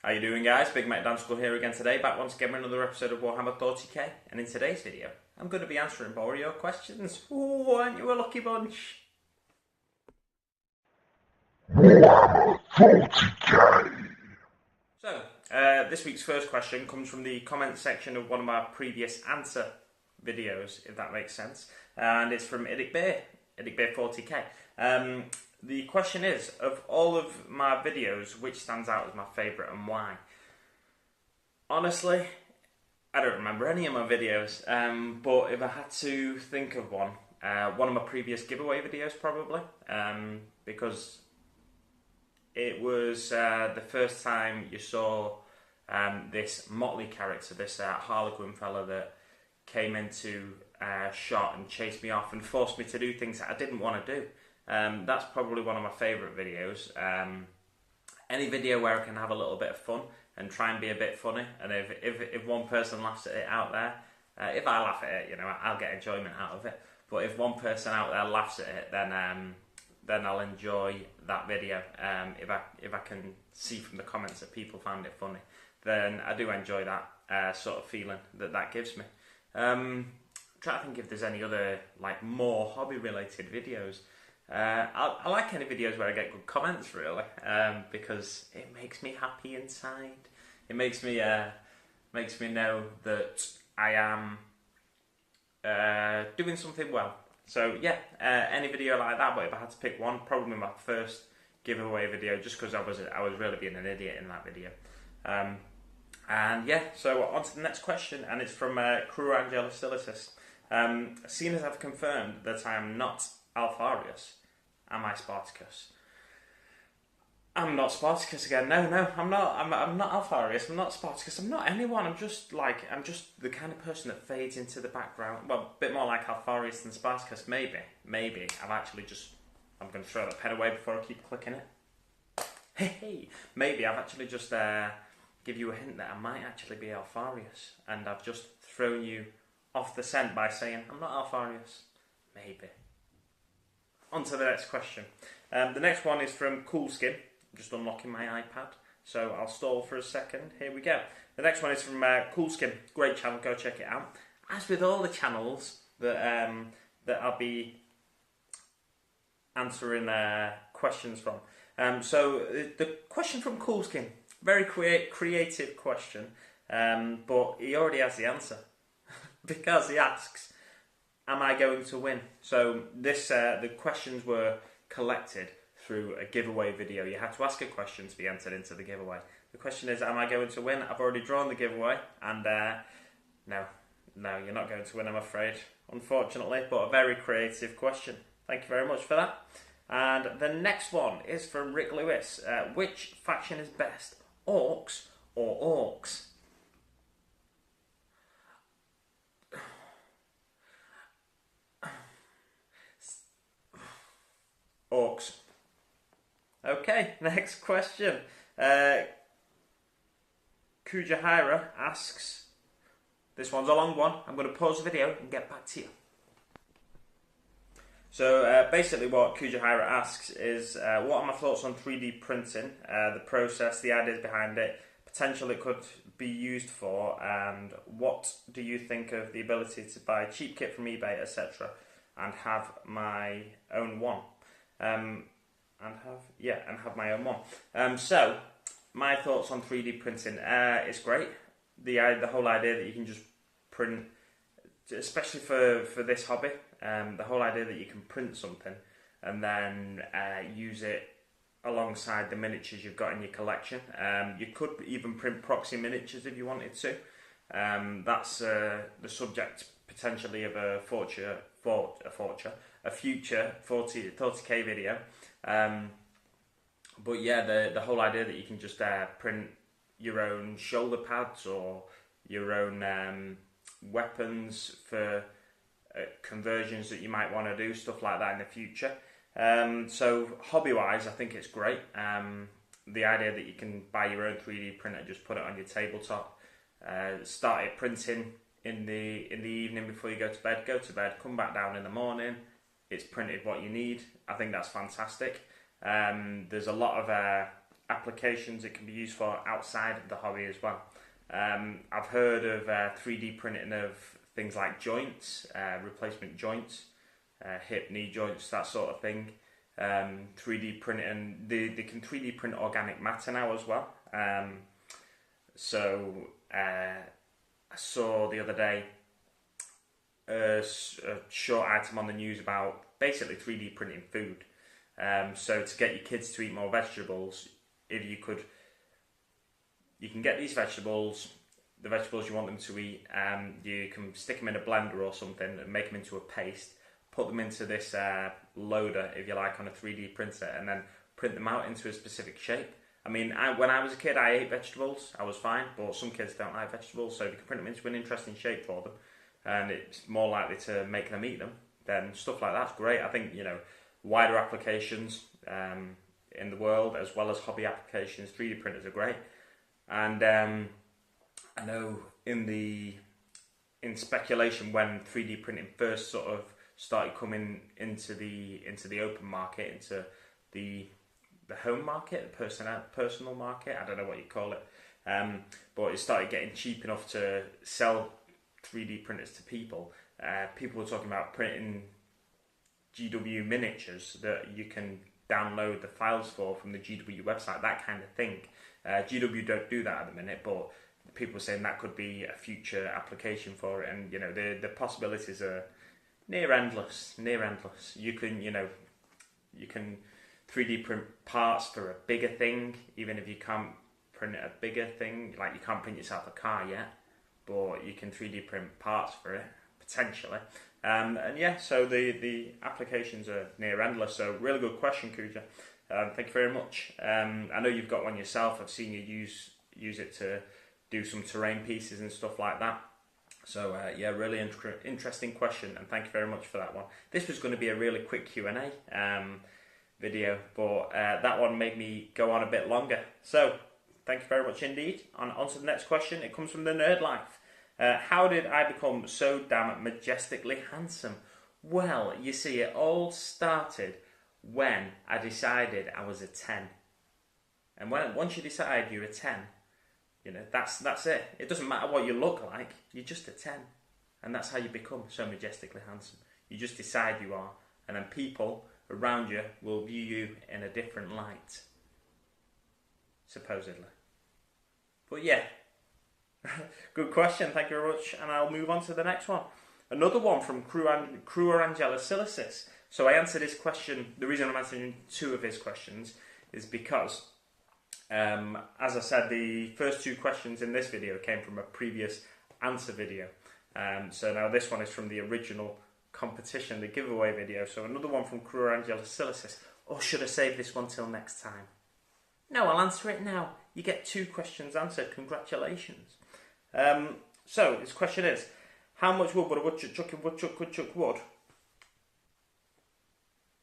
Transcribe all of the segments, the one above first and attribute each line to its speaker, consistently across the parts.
Speaker 1: How you doing, guys? Big Mac Dan School here again today, back once again with another episode of Warhammer 40k, and in today's video I'm going to be answering more of your questions. Ooh, aren't you a lucky bunch? Warhammer 40k! So, this week's first question comes from the comment section of one of my previous answer videos, if that makes sense, and it's from IDICBeer, IDICBeer 40k. The question is, of all of my videos, which stands out as my favourite and why? Honestly, I don't remember any of my videos, but if I had to think of one of my previous giveaway videos probably, because it was the first time you saw this Motley character, this Harlequin fella that came into shot and chased me off and forced me to do things that I didn't want to do. That's probably one of my favourite videos. Any video where I can have a little bit of fun and try and be a bit funny, and if one person laughs at it out there, if I laugh at it, you know, I'll get enjoyment out of it. But if one person out there laughs at it, then I'll enjoy that video. If I can see from the comments that people found it funny, then I do enjoy that sort of feeling that gives me. Try to think if there's any other like more hobby related videos. I like any videos where I get good comments, really, because it makes me happy inside. It makes me know that I am doing something well. So yeah, any video like that. But if I had to pick one, probably my first giveaway video, just because I was really being an idiot in that video. And yeah, so on to the next question, and it's from Cruorangelussilicis. Seeing as I've confirmed that I am not Alfarius, am I Spartacus? I'm not Spartacus again. No, I'm not. I'm not Alfarius. I'm not Spartacus. I'm not anyone. I'm just the kind of person that fades into the background. Well, a bit more like Alfarius than Spartacus. Maybe. I'm going to throw that pen away before I keep clicking it. Hey. Maybe I've actually just give you a hint that I might actually be Alfarius, and I've just thrown you off the scent by saying I'm not Alfarius. Maybe. On to the next question. The next one is from Coolsskin. I'm just unlocking my iPad, so I'll stall for a second. Here we go. The next one is from Coolsskin. Great channel, go check it out. As with all the channels that I'll be answering questions from. So the question from Coolsskin, very creative question, but he already has the answer because he asks, am I going to win? So this the questions were collected through a giveaway video. You had to ask a question to be entered into the giveaway. The question is, am I going to win? I've already drawn the giveaway, and no, you're not going to win, I'm afraid, unfortunately, but a very creative question. Thank you very much for that. And the next one is from Rick Lewis. Which faction is best, Orcs or Orcs? Orcs. Okay, next question. Kuja Hyra asks, this one's a long one, I'm going to pause the video and get back to you. So basically what Kuja Hyra asks is, what are my thoughts on 3D printing, the process, the ideas behind it, potential it could be used for, and what do you think of the ability to buy cheap kit from eBay, etc., and have my own one? And have my own one. So my thoughts on 3D printing. It's great. The whole idea that you can just print, especially for this hobby, the whole idea that you can print something and then use it alongside the miniatures you've got in your collection. You could even print proxy miniatures if you wanted to. That's the subject potentially of a future 40k video. But yeah, the whole idea that you can just print your own shoulder pads or your own weapons for conversions that you might want to do, stuff like that in the future. So hobby-wise, I think it's great. The idea that you can buy your own 3D printer, just put it on your tabletop, start it printing in the evening before you go to bed, come back down in the morning, it's printed what you need. I think that's fantastic. There's a lot of applications it can be used for outside of the hobby as well. I've heard of 3D printing of things like joints, replacement joints, hip, knee joints, that sort of thing. 3D printing, they can 3D print organic matter now as well. I saw the other day a short item on the news about basically 3D printing food. So to get your kids to eat more vegetables, you can get these vegetables, the vegetables you want them to eat, you can stick them in a blender or something and make them into a paste, put them into this loader, if you like, on a 3D printer, and then print them out into a specific shape. I mean, when I was a kid, I ate vegetables, I was fine, but some kids don't like vegetables, so if you can print them into an interesting shape for them, and it's more likely to make them eat them, then stuff like that's great. I think, wider applications in the world, as well as hobby applications, 3D printers are great. And I know in speculation, when 3D printing first sort of started coming into the open market, into the home market, the personal market, I don't know what you call it, but it started getting cheap enough to sell 3D printers to people. People were talking about printing GW miniatures that you can download the files for from the GW website, that kind of thing. GW don't do that at the minute, but people are saying that could be a future application for it, and the possibilities are near endless. You can 3D print parts for a bigger thing, even if you can't print a bigger thing, like you can't print yourself a car yet, but you can 3D print parts for it, potentially. So the applications are near endless, so really good question, Kuja. Thank you very much. I know you've got one yourself. I've seen you use it to do some terrain pieces and stuff like that. So really interesting question, and thank you very much for that one. This was going to be a really quick Q&A video, but that one made me go on a bit longer. So thank you very much indeed. On to the next question. It comes from the Nerd Life. How did I become so damn majestically handsome? Well, you see, it all started when I decided I was a 10. And once you decide you're a 10, that's it. It doesn't matter what you look like, you're just a 10. And that's how you become so majestically handsome. You just decide you are, and then people around you will view you in a different light. Supposedly. But yeah. Good question, thank you very much, and I'll move on to the next one. Another one from Cruorangelussilicis. So I answered his question. The reason I'm answering two of his questions is because, as I said, the first two questions in this video came from a previous answer video. So now this one is from the original competition, the giveaway video. So another one from Cruorangelussilicis. Or should I save this one till next time? No, I'll answer it now. You get two questions answered. Congratulations. So his question is, how much wood would a woodchuck chuck if woodchuck could chuck wood?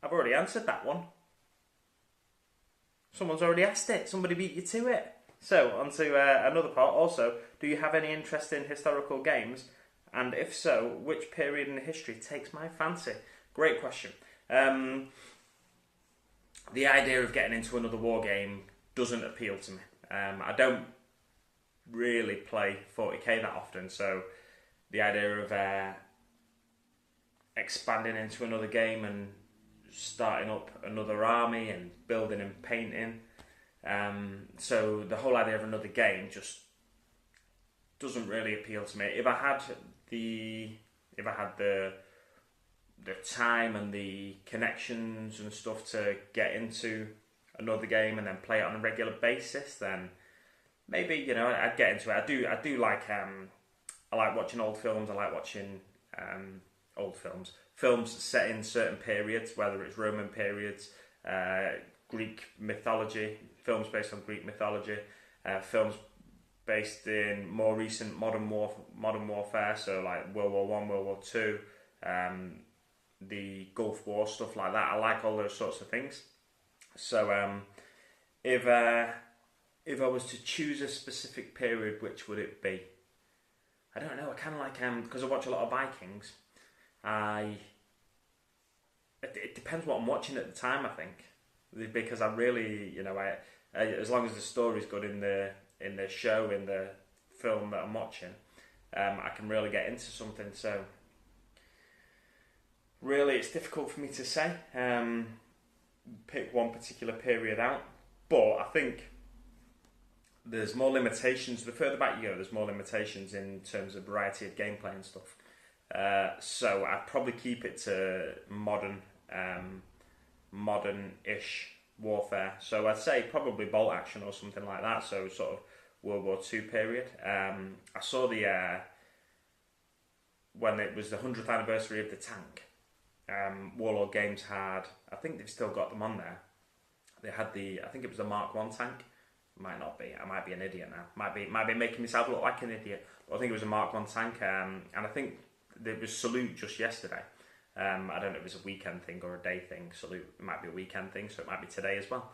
Speaker 1: I've already answered that one. Someone's already asked it. Somebody beat you to it. So on to another part. Also, do you have any interest in historical games? And if so, which period in history takes my fancy? Great question. The idea of getting into another war game doesn't appeal to me. I don't really play 40k that often, so the idea of expanding into another game and starting up another army and building and painting, so the whole idea of another game just doesn't really appeal to me. If I had the time and the connections and stuff to get into another game and then play it on a regular basis, then maybe I'd get into it. I do like I like watching old films. I like watching old films set in certain periods, whether it's Roman periods, Greek mythology, films based on Greek mythology, films based in more recent modern warfare, so like World War One, World War Two, the Gulf War, stuff like that. I like all those sorts of things. So if I was to choose a specific period, which would it be? I don't know. I kind of like because I watch a lot of Vikings. It depends what I'm watching at the time, I think, because I really as long as the story's good in the show, in the film that I'm watching, I can really get into something. So really, it's difficult for me to say, pick one particular period out, but I think there's more limitations. The further back you go, there's more limitations in terms of variety of gameplay and stuff. So I'd probably keep it to modern-ish warfare. So I'd say probably bolt action or something like that. So sort of World War II period. I saw when it was the 100th anniversary of the tank. Warlord Games had, I think they've still got them on there. They had I think it was the Mark 1 tank. Might not be. I might be an idiot now. Might be making myself look like an idiot. But I think it was a Mark 1 tank, and I think there was Salute just yesterday. I don't know if it was a weekend thing or a day thing. Salute, it might be a weekend thing, so it might be today as well.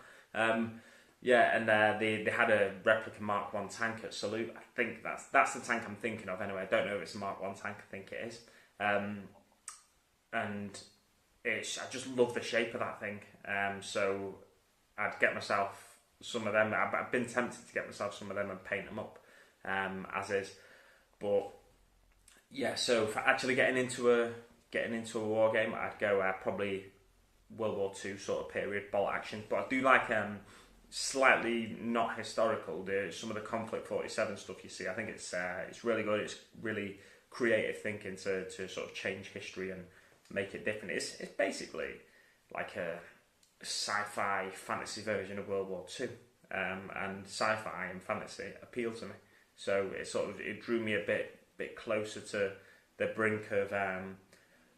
Speaker 1: Yeah, and they had a replica Mark 1 tank at Salute. I think that's the tank I'm thinking of anyway. I don't know if it's a Mark 1 tank. I think it is. And I just love the shape of that thing. So I'd get myself some of them. I've been tempted to get myself some of them and paint them up as is, but yeah. So for actually getting into a war game, I'd go probably World War II sort of period, bolt action. But I do like slightly not historical. Some of the Conflict 47 stuff you see. I think it's really good. It's really creative thinking to sort of change history and make it different. It's basically like a sci-fi fantasy version of World War II, and sci-fi and fantasy appeal to me. So it drew me a bit closer to the brink of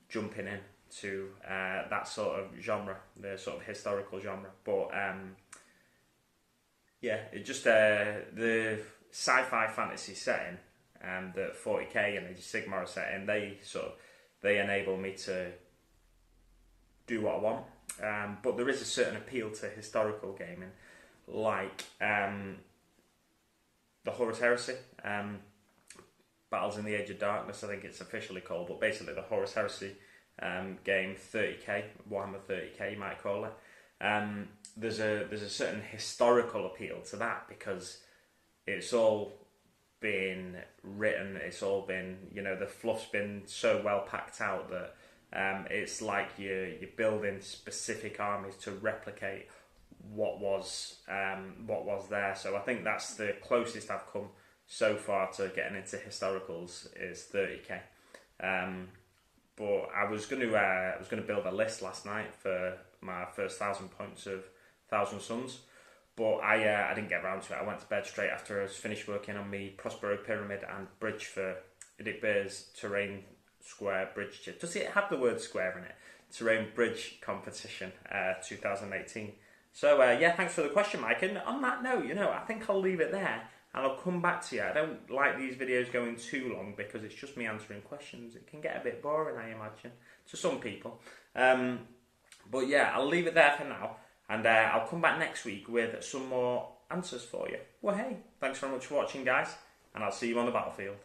Speaker 1: jumping in to that sort of genre, the sort of historical genre. But yeah, it just the sci-fi fantasy setting that 40k and Age of Sigmar are setting, they enable me to do what I want. But there is a certain appeal to historical gaming, like the Horus Heresy, Battles in the Age of Darkness, I think it's officially called, but basically the Horus Heresy game, 30k, Warhammer 30k you might call it. There's a certain historical appeal to that because it's all been written, it's all been, the fluff's been so well packed out that it's like you're building specific armies to replicate what was there. So I think that's the closest I've come so far to getting into historicals is 30k. But I was going to build a list last night for my first 1,000 points of 1,000 Suns, but I didn't get around to it. I went to bed straight after I was finished working on my Prospero Pyramid and bridge for IDICBeer's terrain square bridge. Does it have the word square in it? Terrain bridge competition 2018. So yeah, thanks for the question, Mike. And on that note, I think I'll leave it there and I'll come back to you. I don't like these videos going too long because it's just me answering questions. It can get a bit boring, I imagine, to some people. But yeah, I'll leave it there for now, and I'll come back next week with some more answers for you. Well, hey, thanks very much for watching, guys, and I'll see you on the battlefield.